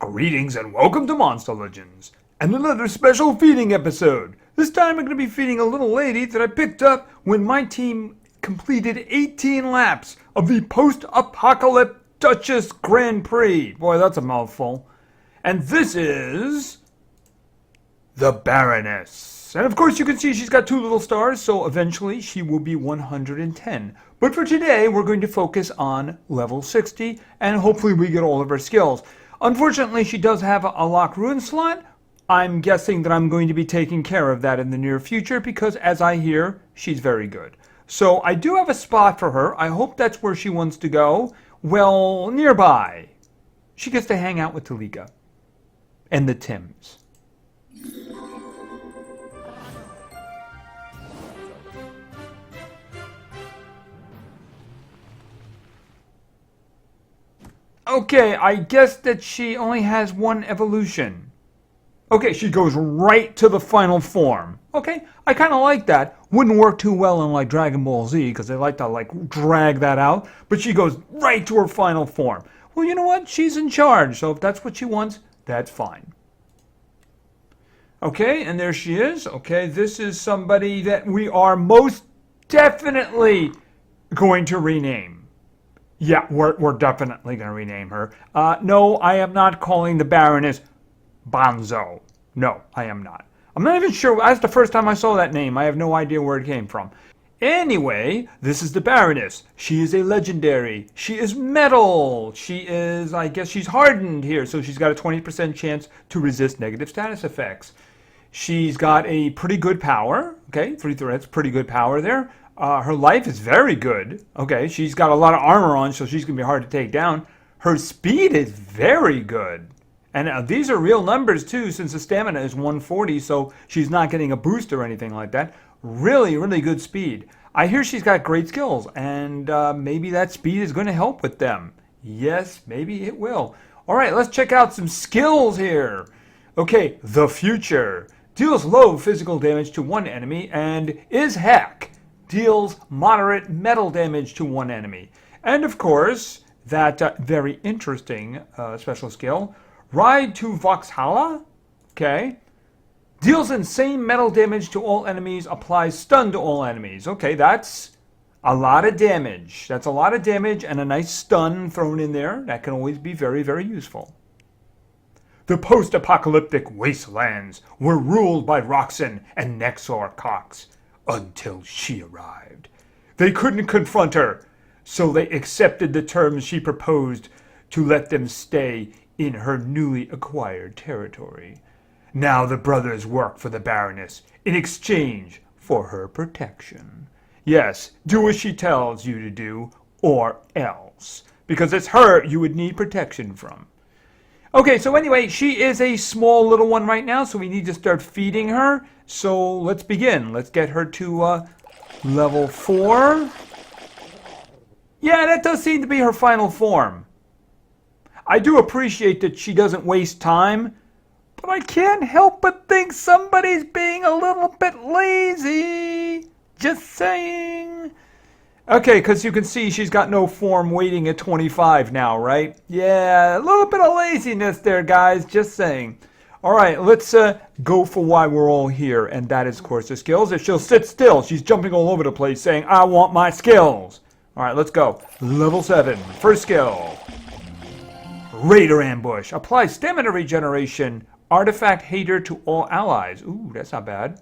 Greetings and welcome to Monster Legends, and another special feeding episode. This time I'm going to be feeding a little lady that I picked up when my team completed 18 laps of the post-apocalypse Duchess Grand Prix. Boy, that's a mouthful. And this is the Baroness. And of course you can see she's got 2 little stars, so eventually she will be 110. But for today we're going to focus on level 60, and hopefully we get all of her skills. Unfortunately, she does have a lock rune slot. I'm guessing that I'm going to be taking care of that in the near future because, as I hear, she's very good. So I do have a spot for her. I hope that's where she wants to go. Well, nearby. She gets to hang out with Talika and the Tims. Okay, I guess that she only has 1 evolution. Okay, she goes right to the final form. Okay, I kind of like that. Wouldn't work too well in like Dragon Ball Z because they like to like drag that out. But she goes right to her final form. Well, you know what? She's in charge. So if that's what she wants, that's fine. Okay, and there she is. Okay, this is somebody that we are most definitely going to rename. Yeah, we're definitely going to rename her. No, I am not calling the Baroness Bonzo. No, I am not. I'm not even sure. That's the first time I saw that name. I have no idea where it came from. Anyway, this is the Baroness. She is a legendary. She is metal. She is, I guess she's hardened here, so she's got a 20% chance to resist negative status effects. She's got a pretty good power. Okay, 3 threats, pretty good power there. Her life is very good. Okay, she's got a lot of armor on, so she's going to be hard to take down. Her speed is very good. And these are real numbers, too, since the stamina is 140, so she's not getting a boost or anything like that. Really, really good speed. I hear she's got great skills, and maybe that speed is going to help with them. Yes, maybe it will. All right, let's check out some skills here. Okay, the future. Deals low physical damage to 1 enemy and is heck. Deals moderate metal damage to 1 enemy. And of course, that very interesting special skill, Ride to Voxhala, okay, deals insane metal damage to all enemies, applies stun to all enemies. Okay, that's a lot of damage. That's a lot of damage and a nice stun thrown in there. That can always be very, very useful. The post-apocalyptic wastelands were ruled by Roxanne and Nexor Cox. Until she arrived. They couldn't confront her, so they accepted the terms she proposed to let them stay in her newly acquired territory. Now the brothers work for the Baroness in exchange for her protection. Yes, do as she tells you to do, or else. Because it's her you would need protection from. Okay, so anyway, she is a small little one right now, so we need to start feeding her. So let's begin. Let's get her to level 4. Yeah, that does seem to be her final form. I do appreciate that she doesn't waste time, but I can't help but think somebody's being a little bit lazy. Just saying. Okay, because you can see she's got no form waiting at 25 now, right? Yeah, a little bit of laziness there, guys. Just saying. All right, let's go for why we're all here, and that is, of course, the skills. If she'll sit still, she's jumping all over the place saying, I want my skills. All right, let's go. Level 7, first skill. Raider Ambush. Apply stamina regeneration, artifact hater to all allies. Ooh, that's not bad.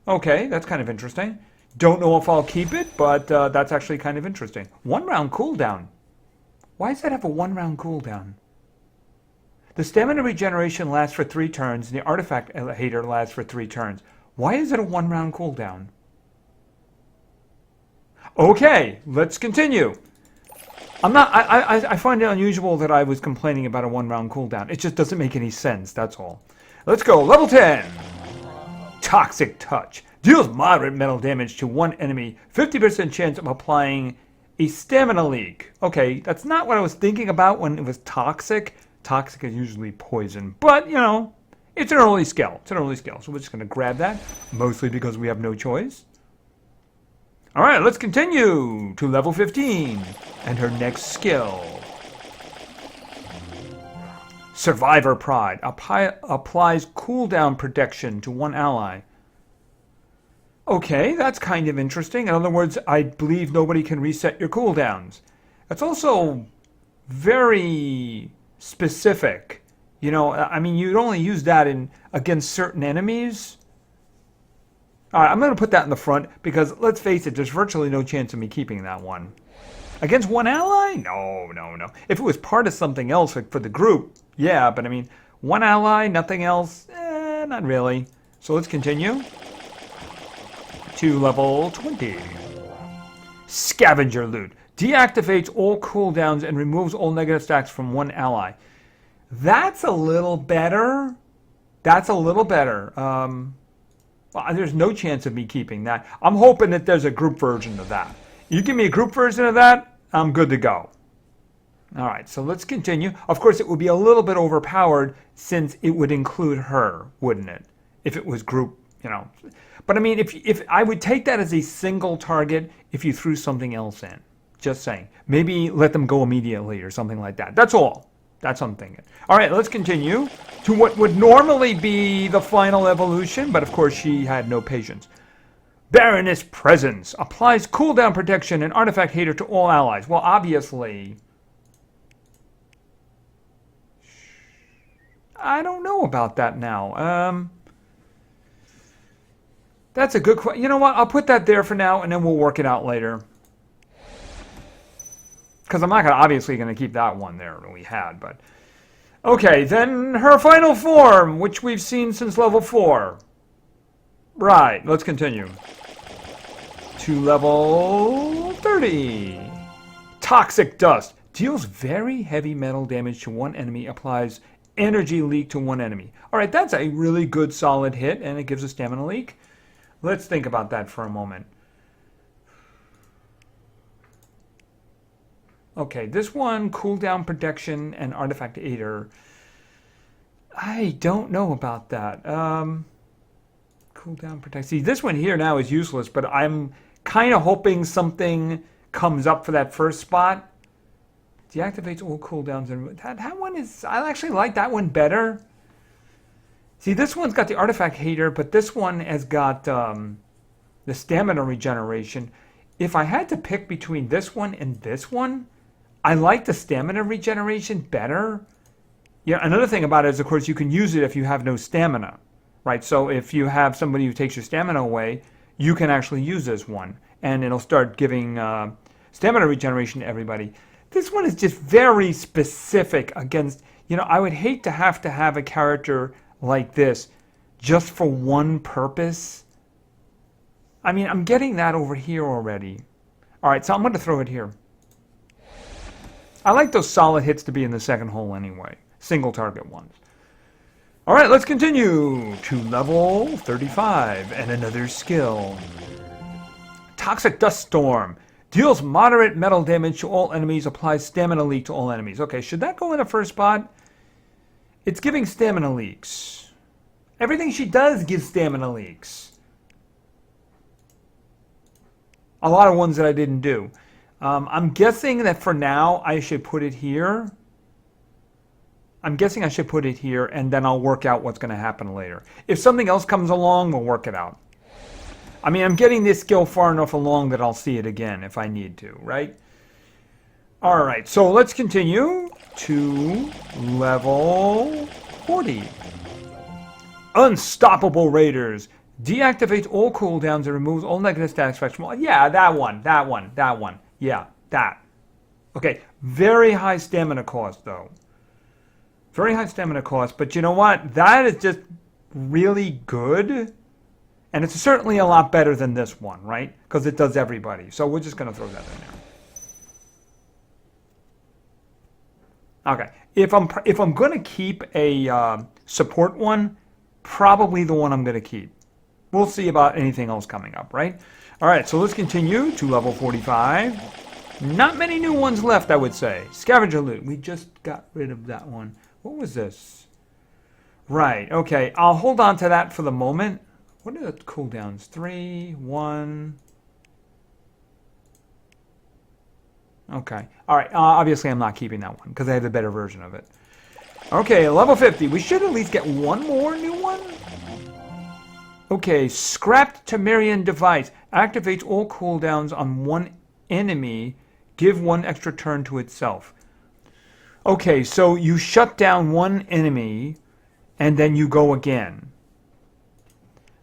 Okay, that's kind of interesting. Don't know if I'll keep it, but that's actually kind of interesting. 1 round cooldown. Why does that have a 1 round cooldown? The stamina regeneration lasts for 3 turns, and the artifact hater lasts for 3 turns. Why is it a 1 round cooldown? Okay, let's continue. I find it unusual that I was complaining about a 1 round cooldown. It just doesn't make any sense, that's all. Let's go, level 10. Toxic Touch. Deals moderate metal damage to 1 enemy. 50% chance of applying a stamina leak. Okay, that's not what I was thinking about when it was toxic. Toxic is usually poison. But, you know, it's an early skill. It's an early skill. So we're just going to grab that. Mostly because we have no choice. Alright, let's continue to level 15. And her next skill. Survivor Pride. Applies cooldown protection to one ally. Okay, that's kind of interesting. In other words, I believe nobody can reset your cooldowns. That's also very specific. You know, I mean, you'd only use that against certain enemies. All right, I'm going to put that in the front because, let's face it, there's virtually no chance of me keeping that one. Against one ally? No, no, no. If it was part of something else like for the group, yeah, but I mean, one ally, nothing else? Not really. So let's continue to level 20. Scavenger Loot. Deactivates all cooldowns and removes all negative stacks from one ally. That's a little better. That's a little better. Well, there's no chance of me keeping that. I'm hoping that there's a group version of that. You give me a group version of that, I'm good to go. All right, so let's continue. Of course, it would be a little bit overpowered since it would include her, wouldn't it? If it was group, you know. But I mean, if I would take that as a single target if you threw something else in. Just saying. Maybe let them go immediately or something like that. That's all. That's what I'm thinking. All right, let's continue to what would normally be the final evolution, but of course she had no patience. Baroness Presence. Applies cooldown protection and artifact hater to all allies. Well, obviously, I don't know about that now. That's a good question. You know what? I'll put that there for now, and then we'll work it out later. Because I'm not obviously going to keep that one there that we had, but... Okay, then her final form, which we've seen since level 4. Right, let's continue. To level 30. Toxic Dust. Deals very heavy metal damage to one enemy, applies energy leak to one enemy. Alright, that's a really good solid hit, and it gives a stamina leak. Let's think about that for a moment. Okay, this one, cooldown protection and artifact aider. I don't know about that. Cooldown protection. See, this one here now is useless, but I'm kind of hoping something comes up for that first spot. Deactivates all cooldowns. And that one is... I actually like that one better. See, this one's got the artifact hater, but this one has got the stamina regeneration. If I had to pick between this one and this one, I like the stamina regeneration better. Yeah, another thing about it is, of course, you can use it if you have no stamina, right? So if you have somebody who takes your stamina away, you can actually use this one, and it'll start giving stamina regeneration to everybody. This one is just very specific against, you know, I would hate to have a character like this just for one purpose. I mean, I'm getting that over here already. All right, so I'm going to throw it here. I like those solid hits to be in the second hole anyway. Single target ones. All right, let's continue to level 35 and another skill. Toxic Dust Storm. Deals moderate metal damage to all enemies. Applies stamina leak to all enemies. Okay, should that go in the first spot? It's giving stamina leaks. Everything she does gives stamina leaks. A lot of ones that I didn't do. I'm guessing that for now I should put it here. I'm guessing I should put it here, and then I'll work out what's going to happen later. If something else comes along, we'll work it out. I mean, I'm getting this skill far enough along that I'll see it again if I need to, right? All right, so let's continue to level 40. Unstoppable Raiders. Deactivates all cooldowns and removes all negative stat effects from... Yeah, that one. Yeah, that. Okay, very high stamina cost, though. Very high stamina cost, but you know what? That is just really good. And it's certainly a lot better than this one, right? Because it does everybody. So we're just going to throw that in there. Okay, if I'm going to keep a support one, probably the one I'm going to keep. We'll see about anything else coming up, right? All right, so let's continue to level 45. Not many new ones left, I would say. Scavenger Loot. We just got rid of that one. What was this? Right, okay. I'll hold on to that for the moment. What are the cooldowns? 3, 1. Okay. All right. Obviously, I'm not keeping that one because I have a better version of it. Okay, level 50. We should at least get one more new one. Okay, scrapped Temerian device. Activates all cooldowns on one enemy. Give one extra turn to itself. Okay, so you shut down one enemy, and then you go again.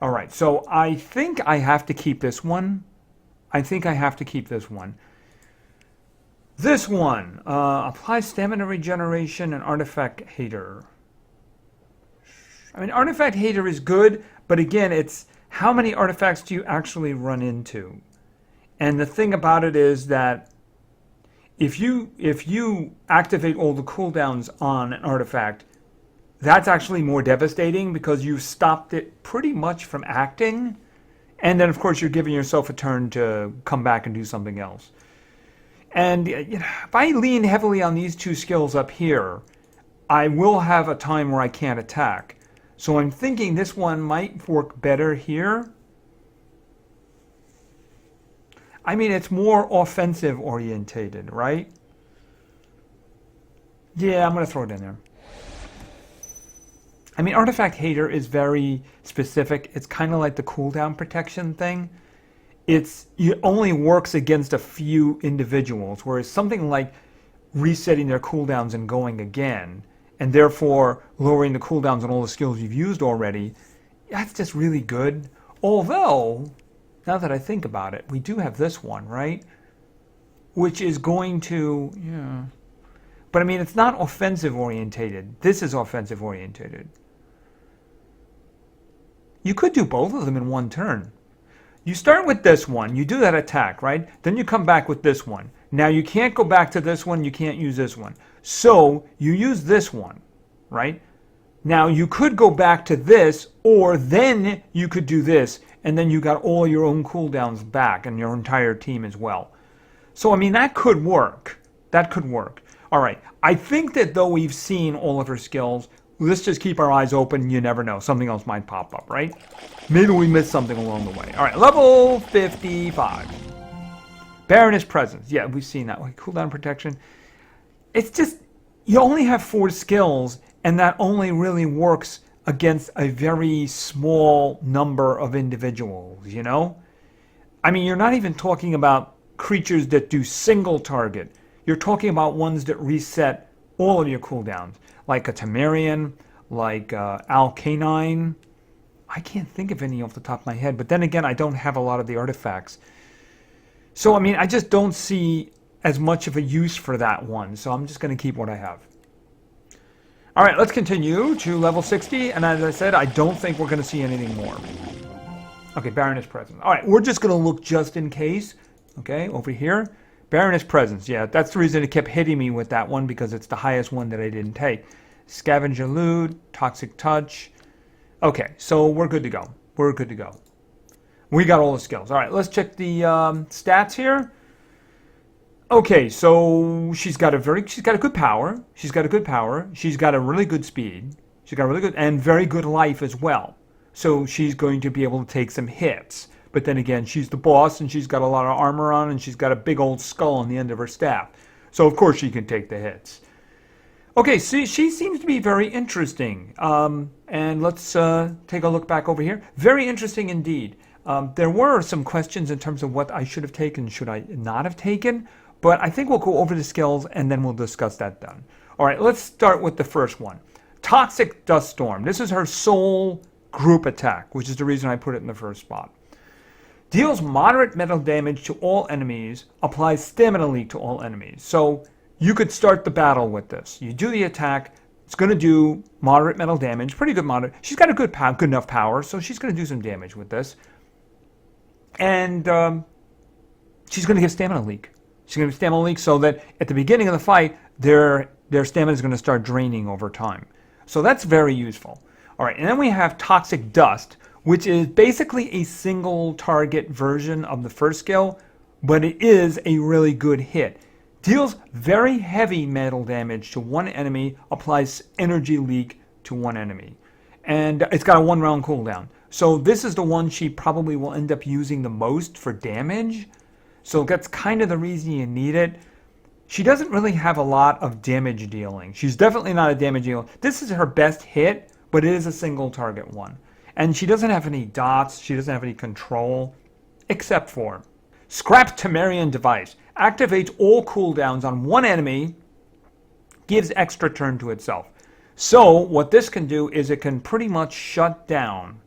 Alright, so I think I have to keep this one. This one, applies stamina regeneration and artifact hater. I mean, artifact hater is good, but again, it's how many artifacts do you actually run into? And the thing about it is that if you activate all the cooldowns on an artifact, that's actually more devastating because you've stopped it pretty much from acting. And then, of course, you're giving yourself a turn to come back and do something else. And you know, if I lean heavily on these two skills up here, I will have a time where I can't attack. So I'm thinking this one might work better here. I mean, it's more offensive orientated, right? Yeah, I'm going to throw it in there. I mean, Artifact Hater is very specific. It's kind of like the cooldown protection thing. It only works against a few individuals, whereas something like resetting their cooldowns and going again, and therefore lowering the cooldowns on all the skills you've used already, that's just really good. Although, now that I think about it, we do have this one, right? Which is going to, yeah. But I mean, it's not offensive orientated. This is offensive orientated. You could do both of them in one turn. You start with this one, you do that attack, right? Then you come back with this one. Now you can't go back to this one, you can't use this one. So you use this one, right? Now you could go back to this, or then you could do this, and then you got all your own cooldowns back and your entire team as well. So I mean, that could work. That could work. All right, I think that though we've seen all of her skills, let's just keep our eyes open. You never know. Something else might pop up, right? Maybe we missed something along the way. All right, level 55. Baroness presence. Yeah, we've seen that. Like cooldown protection. It's just, you only have 4 skills, and that only really works against a very small number of individuals, you know? I mean, you're not even talking about creatures that do single target. You're talking about ones that reset all of your cooldowns, like a Temerian, like Alkanine. I can't think of any off the top of my head, but then again, I don't have a lot of the artifacts. So, I mean, I just don't see as much of a use for that one, so I'm just going to keep what I have. All right, let's continue to level 60, and as I said, I don't think we're going to see anything more. Okay, Baroness presence. All right, we're just going to look just in case. Okay, over here. Baroness presence, yeah, that's the reason it kept hitting me with that one, because it's the highest one that I didn't take. Scavenger loot, toxic touch. Okay, so we're good to go. We're good to go. We got all the skills. All right, let's check the stats here. Okay, so she's got a good power. She's got a really good speed. She's got a really good and very good life as well. So she's going to be able to take some hits. But then again, she's the boss, and she's got a lot of armor on, and she's got a big old skull on the end of her staff. So of course she can take the hits. Okay, so she seems to be very interesting. And let's take a look back over here. Very interesting indeed. There were some questions in terms of what I should have taken, should I not have taken. But I think we'll go over the skills, and then we'll discuss that then. All right, let's start with the first one. Toxic Dust Storm. This is her sole group attack, which is the reason I put it in the first spot. Deals moderate metal damage to all enemies. Applies stamina leak to all enemies. So you could start the battle with this. You do the attack. It's going to do moderate metal damage. Pretty good moderate. She's got a good enough power, so she's going to do some damage with this. And she's going to get stamina leak. She's going to get stamina leak so that at the beginning of the fight, their stamina is going to start draining over time. So that's very useful. All right, and then we have Toxic Dust, which is basically a single target version of the first skill, but it is a really good hit. Deals very heavy metal damage to one enemy, applies energy leak to one enemy. And it's got a 1-round cooldown. So this is the one she probably will end up using the most for damage. So that's kind of the reason you need it. she doesn't really have a lot of damage dealing. She's definitely not a damage dealer. This is her best hit, but it is a single target one. And she doesn't have any dots. She doesn't have any control, except for Scrap Temerian Device. Activates all cooldowns on one enemy, gives extra turn to itself. So what this can do is it can pretty much shut down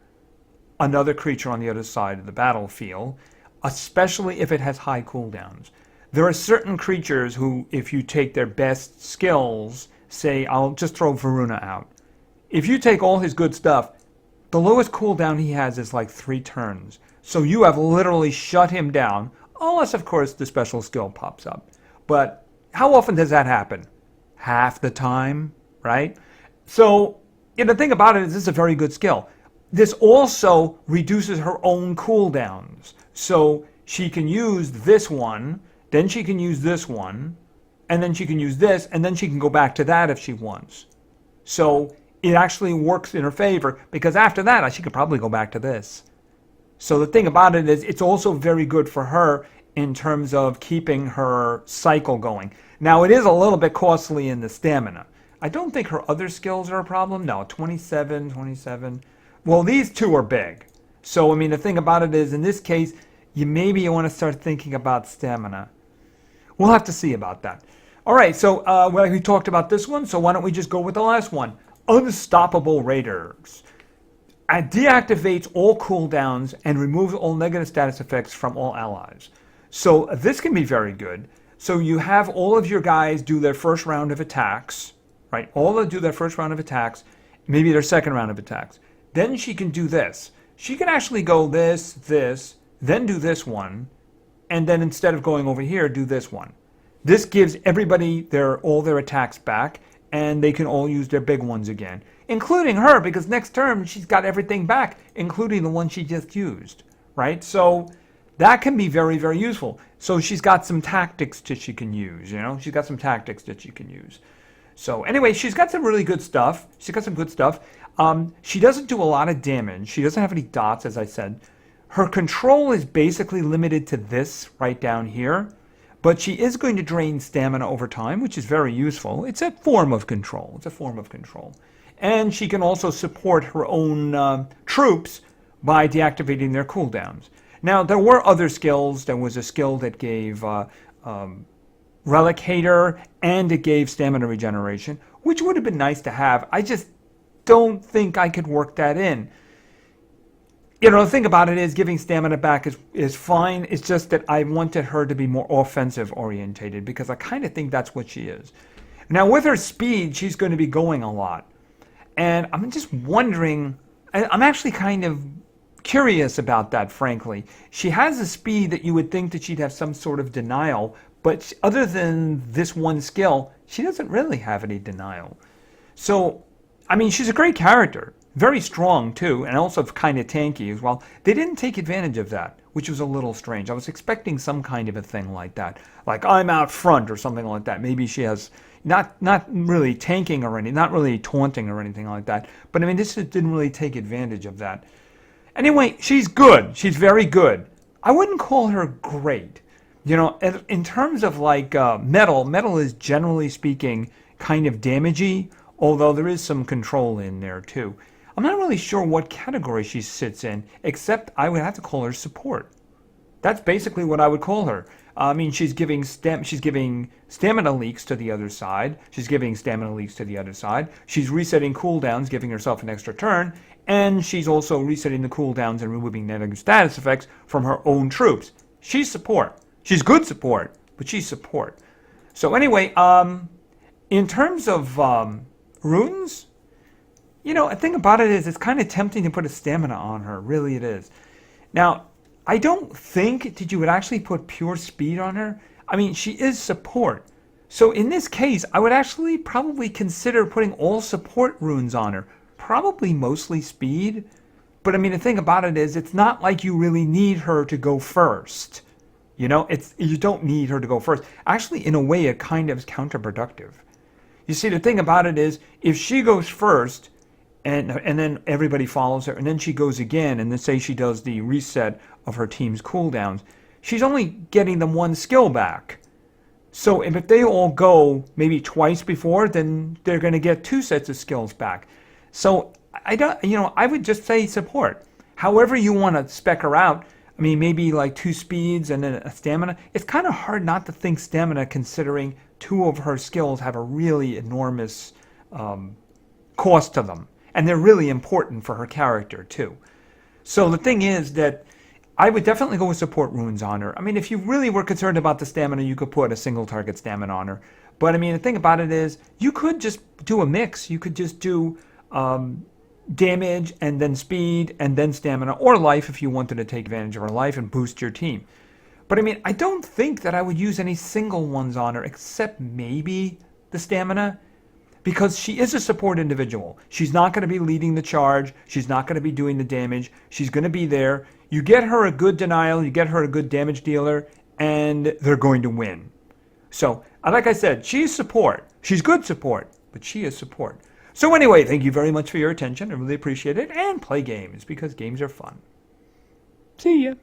another creature on the other side of the battlefield, especially if it has high cooldowns. There are certain creatures who, if you take their best skills, say, I'll just throw Varuna out. If you take all his good stuff, the lowest cooldown he has is like 3 turns. So you have literally shut him down, unless, of course, the special skill pops up. But how often does that happen? Half the time, right? So the thing about it is this is a very good skill. This also reduces her own cooldowns. So she can use this one, then she can use this one, and then she can use this, and then she can go back to that if she wants. So it actually works in her favor, because after that, she could probably go back to this. So the thing about it is it's also very good for her in terms of keeping her cycle going. Now, it is a little bit costly in the stamina. I don't think her other skills are a problem. No, 27. Well, these two are big. So, I mean, the thing about it is, in this case, you want to start thinking about stamina. We'll have to see about that. All right, so we talked about this one, so why don't we just go with the last one? Unstoppable Raiders. It deactivates all cooldowns and removes all negative status effects from all allies. So this can be very good. So you have all of your guys do their first round of attacks, right? All of them do their first round of attacks, maybe their second round of attacks. Then she can do this. She can actually go this, then do this one, and then instead of going over here, do this one. This gives everybody all their attacks back, and they can all use their big ones again, including her, because next turn she's got everything back, including the one she just used, right? So that can be very, very useful. So she's got some tactics that she can use, She's got some tactics that she can use. So anyway, she's got some really good stuff. She's got some good stuff. She doesn't do a lot of damage. She doesn't have any dots, as I said. Her control is basically limited to this right down here. But she is going to drain stamina over time, which is very useful. It's a form of control. And she can also support her own troops by deactivating their cooldowns. Now, there were other skills. There was a skill that gave Relic Hater, and it gave stamina regeneration, which would have been nice to have. I just don't think I could work that in. The thing about it is giving stamina back is fine. It's just that I wanted her to be more offensive orientated, because I kind of think that's what she is. Now, with her speed, she's going to be going a lot. And I'm just wondering, I'm actually kind of curious about that, frankly. She has a speed that you would think that she'd have some sort of denial, but other than this one skill, she doesn't really have any denial. So, I mean, she's a great character. Very strong, too, and also kind of tanky as well. They didn't take advantage of that, which was a little strange. I was expecting some kind of a thing like that. Like, I'm out front or something like that. Maybe she has not really tanking or anything, not really taunting or anything like that. But, I mean, this didn't really take advantage of that. Anyway, she's good. She's very good. I wouldn't call her great. In terms of, like, metal is, generally speaking, kind of damagey, although there is some control in there, too. I'm not really sure what category she sits in, except I would have to call her support. That's basically what I would call her. I mean, she's giving stamina leaks to the other side. She's resetting cooldowns, giving herself an extra turn, and she's also resetting the cooldowns and removing negative status effects from her own troops. She's support. She's good support, but she's support. So anyway, in terms of runes, the thing about it is it's kind of tempting to put a stamina on her. Really, it is. Now, I don't think that you would actually put pure speed on her. I mean, she is support. So in this case, I would actually probably consider putting all support runes on her. Probably mostly speed. But I mean, the thing about it is it's not like you really need her to go first. You don't need her to go first. Actually, in a way, it kind of is counterproductive. You see, the thing about it is if she goes first, and then everybody follows her, and then she goes again, and then say she does the reset of her team's cooldowns, she's only getting them one skill back. So if they all go maybe twice before, then they're going to get 2 sets of skills back. So I don't, I would just say support. However you want to spec her out. I mean, maybe like 2 speeds and then a stamina. It's kind of hard not to think stamina, considering 2 of her skills have a really enormous cost to them, and they're really important for her character too. So the thing is that I would definitely go with support runes on her. I mean, if you really were concerned about the stamina, you could put a single target stamina on her. But I mean, the thing about it is, you could just do a mix. You could just do damage and then speed and then stamina, or life if you wanted to take advantage of her life and boost your team. But I mean, I don't think that I would use any single ones on her, except maybe the stamina, because she is a support individual. She's not going to be leading the charge. She's not going to be doing the damage. She's going to be there. You get her a good denial, you get her a good damage dealer, and they're going to win. So, like I said, she's support. She's good support, but she is support. So anyway, thank you very much for your attention. I really appreciate it. And play games, because games are fun. See ya.